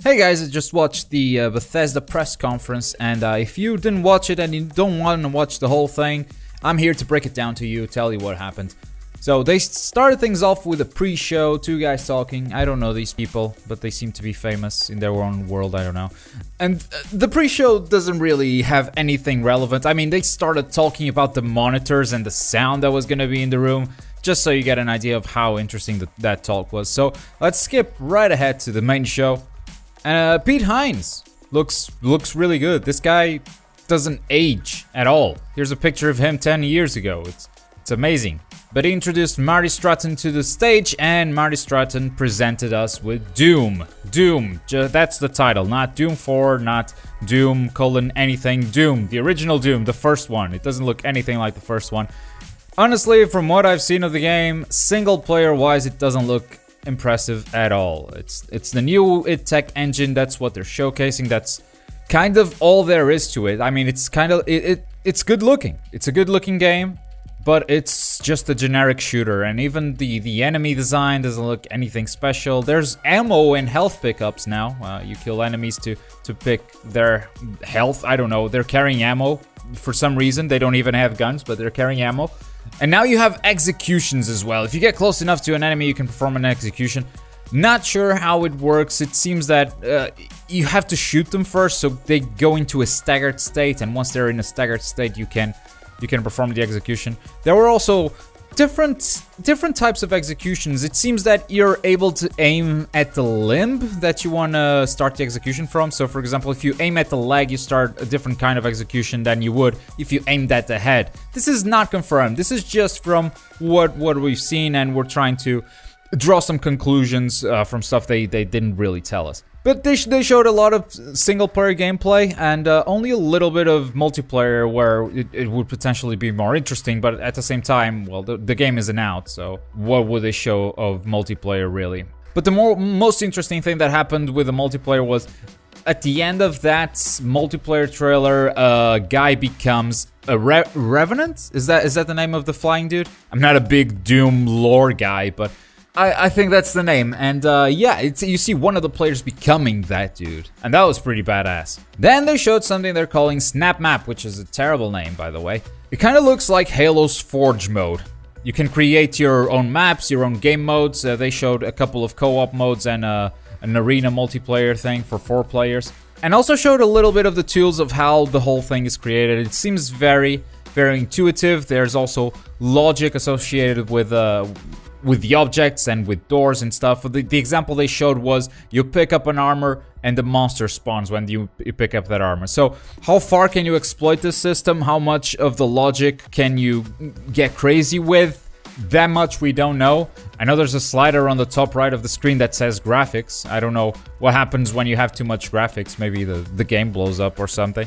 Hey guys, I just watched the Bethesda press conference, and if you didn't watch it and you don't want to watch the whole thing, I'm here to break it down to you, tell you what happened. So they started things off with a pre-show, two guys talking. I don't know these people, but they seem to be famous in their own world, I don't know. And the pre-show doesn't really have anything relevant. I mean, they started talking about the monitors and the sound that was gonna be in the room, just so you get an idea of how interesting that talk was. So let's skip right ahead to the main show. Pete Hines looks really good. This guy doesn't age at all. Here's a picture of him 10 years ago. It's amazing. But he introduced Marty Stratton to the stage, and Marty Stratton presented us with Doom. Doom, that's the title, not Doom 4, not Doom : anything. Doom, the original Doom, the first one. It doesn't look anything like the first one. Honestly, from what I've seen of the game, single player wise, it doesn't look impressive at all. It's the new id Tech engine. That's what they're showcasing. That's kind of all there is to it. I mean, it's kind of it's good looking. It's a good looking game, but it's just a generic shooter, and even the enemy design doesn't look anything special. There's ammo and health pickups now. You kill enemies to pick their health. I don't know. They're carrying ammo for some reason. They don't even have guns, but they're carrying ammo. And now you have executions as well. If you get close enough to an enemy, you can perform an execution. Not sure how it works. It seems that you have to shoot them first, so they go into a staggered state, and once they're in a staggered state, you can perform the execution. There were also different types of executions. It seems that you're able to aim at the limb that you want to start the execution from. So for example, if you aim at the leg, you start a different kind of execution than you would if you aimed at the head. This is not confirmed. This is just from what we've seen, and we're trying to draw some conclusions from stuff they didn't really tell us. But they showed a lot of single-player gameplay and only a little bit of multiplayer where it would potentially be more interesting, but at the same time, well, the game isn't out, so what would they show of multiplayer, really? But the most interesting thing that happened with the multiplayer was, at the end of that multiplayer trailer, a guy becomes a Revenant? Is that the name of the flying dude? I'm not a big Doom lore guy, but I think that's the name, and yeah, you see one of the players becoming that dude, and that was pretty badass. Then they showed something they're calling Snap Map, which is a terrible name, by the way. It kind of looks like Halo's Forge mode. You can create your own maps, your own game modes. They showed a couple of co-op modes and an arena multiplayer thing for 4 players. And also showed a little bit of the tools of how the whole thing is created. It seems very, very intuitive. There's also logic associated with the objects and with doors and stuff. The example they showed was you pick up an armor and the monster spawns when you pick up that armor. So how far can you exploit this system? How much of the logic can you get crazy with? That much we don't know. I know there's a slider on the top right of the screen that says graphics. I don't know what happens when you have too much graphics. Maybe the game blows up or something.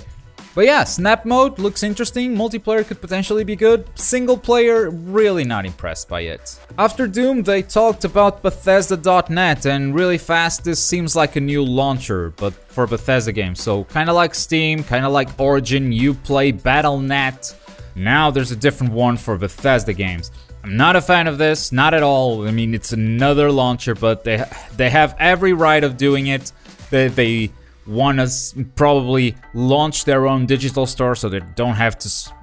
But yeah, Snap Mode looks interesting, multiplayer could potentially be good, single player, really not impressed by it. After Doom, they talked about Bethesda.net, and really fast, this seems like a new launcher, but for Bethesda games. So kinda like Steam, kinda like Origin, Uplay, Battle.net. Now there's a different one for Bethesda games. I'm not a fan of this, not at all. I mean, it's another launcher, but they have every right of doing it. They want to probably launch their own digital store so they don't have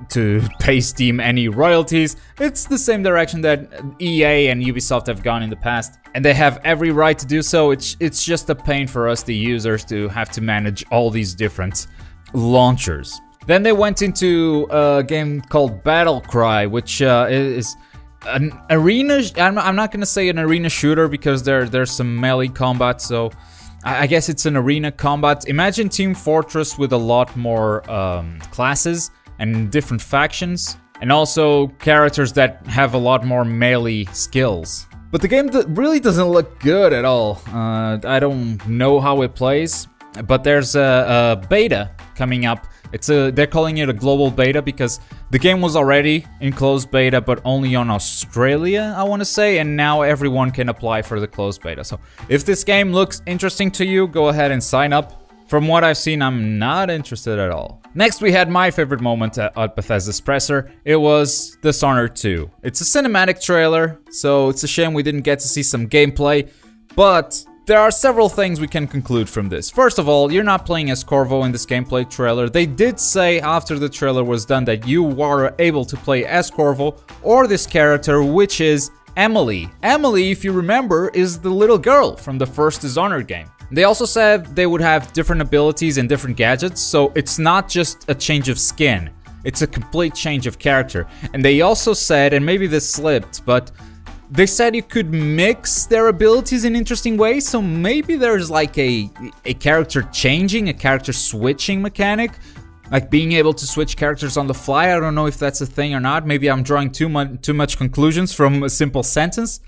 to pay Steam any royalties. It's the same direction that EA and Ubisoft have gone in the past, and they have every right to do so. It's just a pain for us, the users, to have to manage all these different launchers. Then they went into a game called Battlecry, which is an arena. I'm not gonna say an arena shooter because there's some melee combat, so I guess it's an arena combat. Imagine Team Fortress with a lot more classes and different factions, and also characters that have a lot more melee skills. But the game really doesn't look good at all. I don't know how it plays, but there's a beta coming up. They're calling it a global beta because the game was already in closed beta, but only on Australia, I want to say, and now everyone can apply for the closed beta. So if this game looks interesting to you, go ahead and sign up. From what I've seen, I'm not interested at all. Next, we had my favorite moment at Bethesda's presser. It was Dishonored 2. It's a cinematic trailer, so it's a shame we didn't get to see some gameplay, but There are several things we can conclude from this. First of all, you're not playing as Corvo in this gameplay trailer. They did say after the trailer was done that you are able to play as Corvo or this character, which is Emily. Emily, if you remember, is the little girl from the first Dishonored game. They also said they would have different abilities and different gadgets, so it's not just a change of skin. It's a complete change of character. And they also said, and maybe this slipped, but they said you could mix their abilities in interesting ways, so maybe there's like a character changing, a character switching mechanic, like being able to switch characters on the fly. I don't know if that's a thing or not. Maybe I'm drawing too much conclusions from a simple sentence,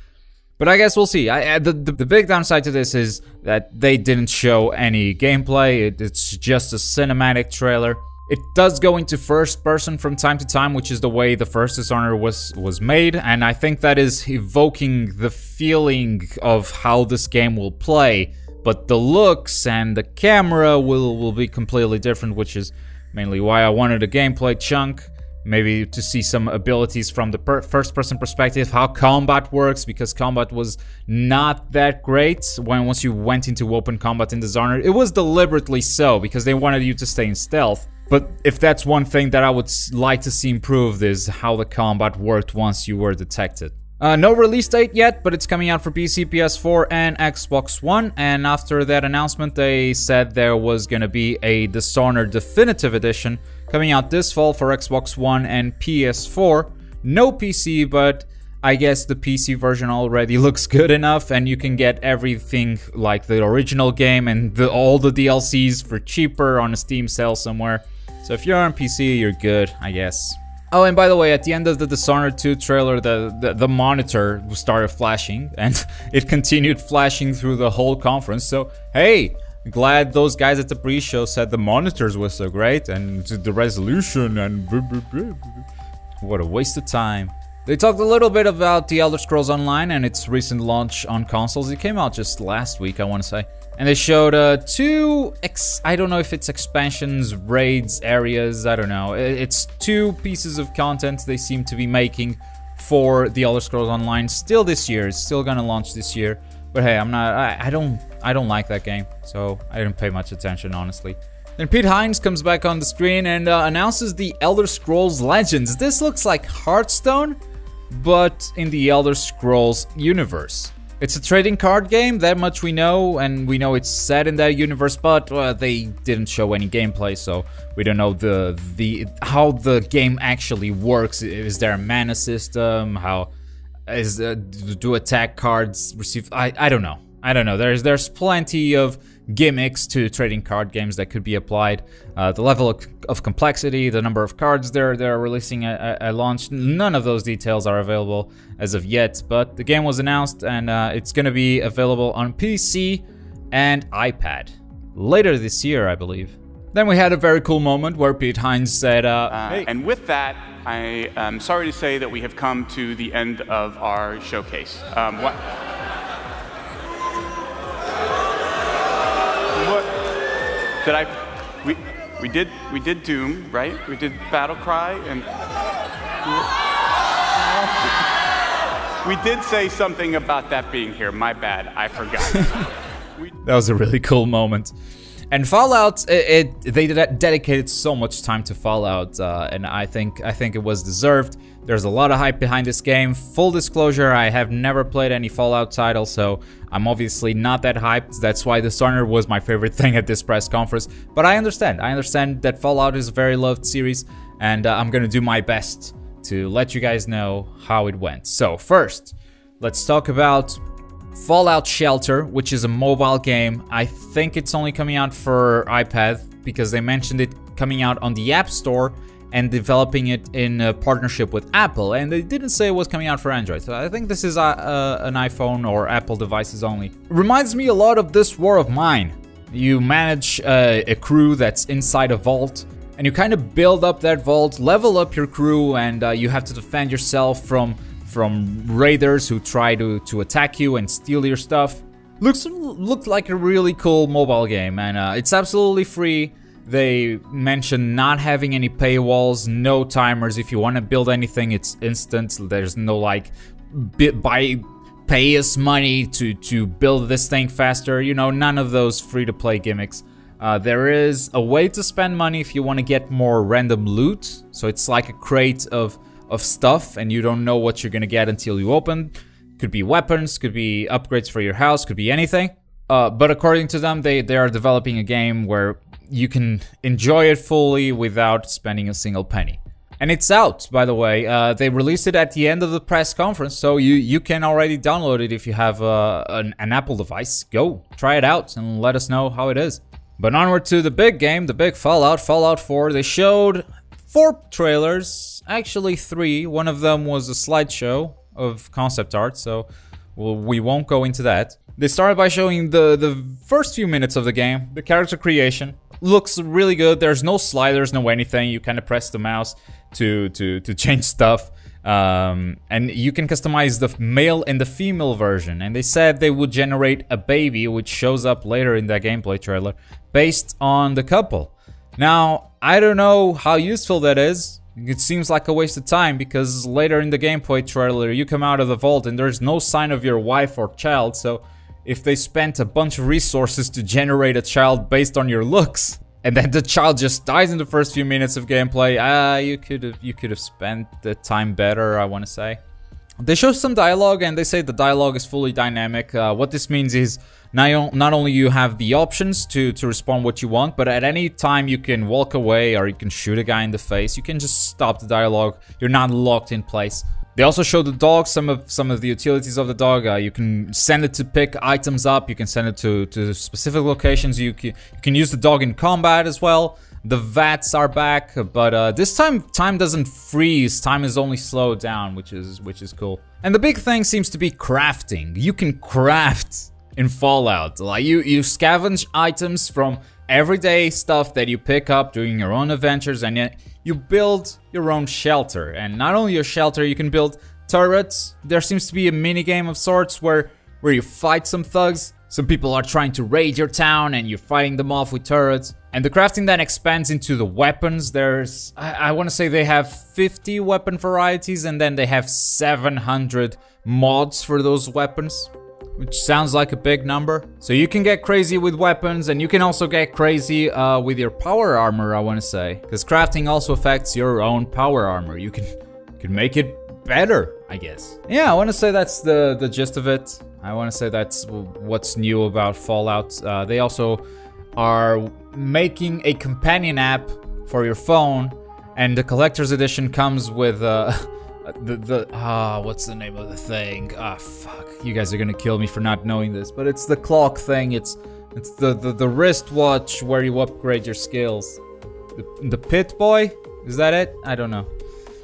but I guess we'll see. The big downside to this is that they didn't show any gameplay. It's just a cinematic trailer. It does go into first person from time to time, which is the way the first Dishonored was made, and I think that is evoking the feeling of how this game will play, but the looks and the camera will be completely different, which is mainly why I wanted a gameplay chunk, maybe to see some abilities from the first person perspective, how combat works, because combat was not that great once you went into open combat in Dishonored. It was deliberately so, because they wanted you to stay in stealth. But if that's one thing that I would like to see improved, is how the combat worked once you were detected. No release date yet, but it's coming out for PC, PS4, and Xbox One. And after that announcement, they said there was gonna be a Dishonored Definitive Edition coming out this fall for Xbox One and PS4. No PC, but I guess the PC version already looks good enough, and you can get everything like the original game and all the DLCs for cheaper on a Steam sale somewhere. So if you're on PC, you're good, I guess. Oh, and by the way, at the end of the Dishonored 2 trailer, the monitor started flashing, and it continued flashing through the whole conference. So, hey, glad those guys at the pre-show said the monitors were so great, and the resolution, and blah, blah, blah, blah. What a waste of time. They talked a little bit about The Elder Scrolls Online and its recent launch on consoles. It came out just last week, I want to say. And they showed I don't know if it's expansions, raids, areas, I don't know. It's 2 pieces of content they seem to be making for The Elder Scrolls Online still this year. It's still gonna launch this year. But hey, I don't like that game, so I didn't pay much attention, honestly. Then Pete Hines comes back on the screen and announces The Elder Scrolls Legends. This looks like Hearthstone, but in the Elder Scrolls universe. It's a trading card game, that much we know, and we know it's set in that universe, but they didn't show any gameplay, so we don't know how the game actually works. Is there a mana system? How is do attack cards receive? I don't know. I don't know. There's plenty of gimmicks to trading card games that could be applied. The level of complexity, the number of cards they're releasing at launch, none of those details are available as of yet, but the game was announced, and it's gonna be available on PC and iPad later this year, I believe. Then we had a very cool moment where Pete Hines said, hey. And with that, I am sorry to say that we have come to the end of our showcase. We did Doom, right? We did Battlecry, and we did say something about that being here. My bad, I forgot. That was a really cool moment. And Fallout, they dedicated so much time to Fallout, and I think it was deserved. There's a lot of hype behind this game. Full disclosure, I have never played any Fallout title, so I'm obviously not that hyped. That's why Dishonored was my favorite thing at this press conference. But I understand. I understand that Fallout is a very loved series, and I'm gonna do my best to let you guys know how it went. So first, let's talk about Fallout Shleter, which is a mobile game. I think it's only coming out for iPad because they mentioned it coming out on the App Store and developing it in a partnership with Apple, and they didn't say it was coming out for Android, so I think this is an iPhone or Apple devices only. Reminds me a lot of This War of Mine. You manage a crew that's inside a vault, and you kind of build up that vault, level up your crew, and you have to defend yourself from raiders who try to attack you and steal your stuff. Looked like a really cool mobile game, and it's absolutely free. They mentioned not having any paywalls, no timers. If you want to build anything, it's instant. There's no like pay us money to build this thing faster. You know, none of those free-to-play gimmicks. There is a way to spend money if you want to get more random loot. So it's like a crate of stuff, and you don't know what you're gonna get until you open. Could be weapons, could be upgrades for your house, could be anything. But according to them, they are developing a game where you can enjoy it fully without spending a single penny. And it's out, by the way. They released it at the end of the press conference, so you can already download it if you have an Apple device. Go, try it out, and let us know how it is. But onward to the big game, the big Fallout 4. They showed 4 trailers, actually 3. One of them was a slideshow of concept art, so we won't go into that. They started by showing the first few minutes of the game. The character creation looks really good. There's no sliders, no anything. You kind of press the mouse to change stuff. And you can customize the male and the female version. And they said they would generate a baby, which shows up later in that gameplay trailer, based on the couple. Now, I don't know how useful that is. It seems like a waste of time, because later in the gameplay trailer, you come out of the vault and there's no sign of your wife or child. So if they spent a bunch of resources to generate a child based on your looks, and then the child just dies in the first few minutes of gameplay, you could have spent the time better, I want to say. They show some dialogue, and they say the dialogue is fully dynamic. What this means is not only you have the options to respond what you want, but at any time you can walk away or you can shoot a guy in the face. You can just stop the dialogue. You're not locked in place. They also show the dog, some of the utilities of the dog. You can send it to pick items up. You can send it to specific locations. You can use the dog in combat as well. The VATs are back, but this time doesn't freeze. Time is only slowed down, which is cool. And the big thing seems to be crafting. You can craft in Fallout. Like you scavenge items from everyday stuff that you pick up during your own adventures, and yet you build your own shelter. And not only your shelter, you can build turrets. There seems to be a mini game of sorts where you fight some thugs. Some people are trying to raid your town and you're fighting them off with turrets. And the crafting then expands into the weapons. There's, I want to say they have 50 weapon varieties, and then they have 700 mods for those weapons, which sounds like a big number. So you can get crazy with weapons, and you can also get crazy with your power armor, I want to say. Because crafting also affects your own power armor. You can make it better, I guess. Yeah, I want to say that's the gist of it. I want to say that's what's new about Fallout. They also are making a companion app for your phone, and the collector's edition comes with what's the name of the thing? Fuck. You guys are gonna kill me for not knowing this, but it's the clock thing. It's the wristwatch where you upgrade your skills. The Pit Boy? Is that it? I don't know.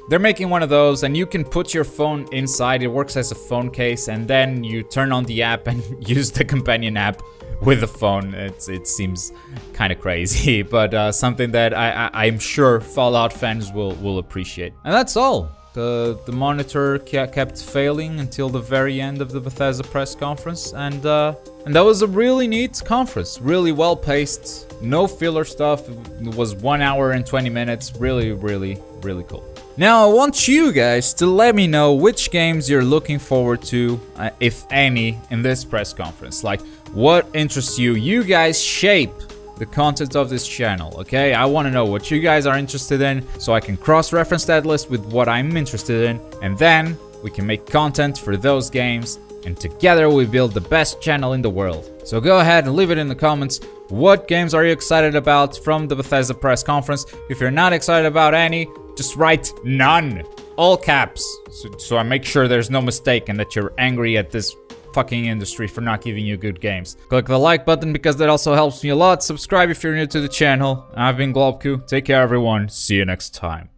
They're making one of those, and you can put your phone inside. It works as a phone case, and then you turn on the app and use the companion app with the phone. It seems kind of crazy, but something that I'm sure Fallout fans will appreciate. And that's all. The monitor kept failing until the very end of the Bethesda press conference, and that was a really neat conference. Really well paced, no filler stuff. It was 1 hour and 20 minutes. Really cool. Now I want you guys to let me know which games you're looking forward to, if any, in this press conference. Like, what interests you? You guys shape the content of this channel, okay? I want to know what you guys are interested in, so I can cross-reference that list with what I'm interested in, and then we can make content for those games, and together we build the best channel in the world. So go ahead and leave it in the comments. What games are you excited about from the Bethesda press conference? If you're not excited about any, just write none, all caps, so I make sure there's no mistake and that you're angry at this fucking industry for not giving you good games. Click the like button because that also helps me a lot. Subscribe if you're new to the channel. I've been Globku. Take care, everyone. See you next time.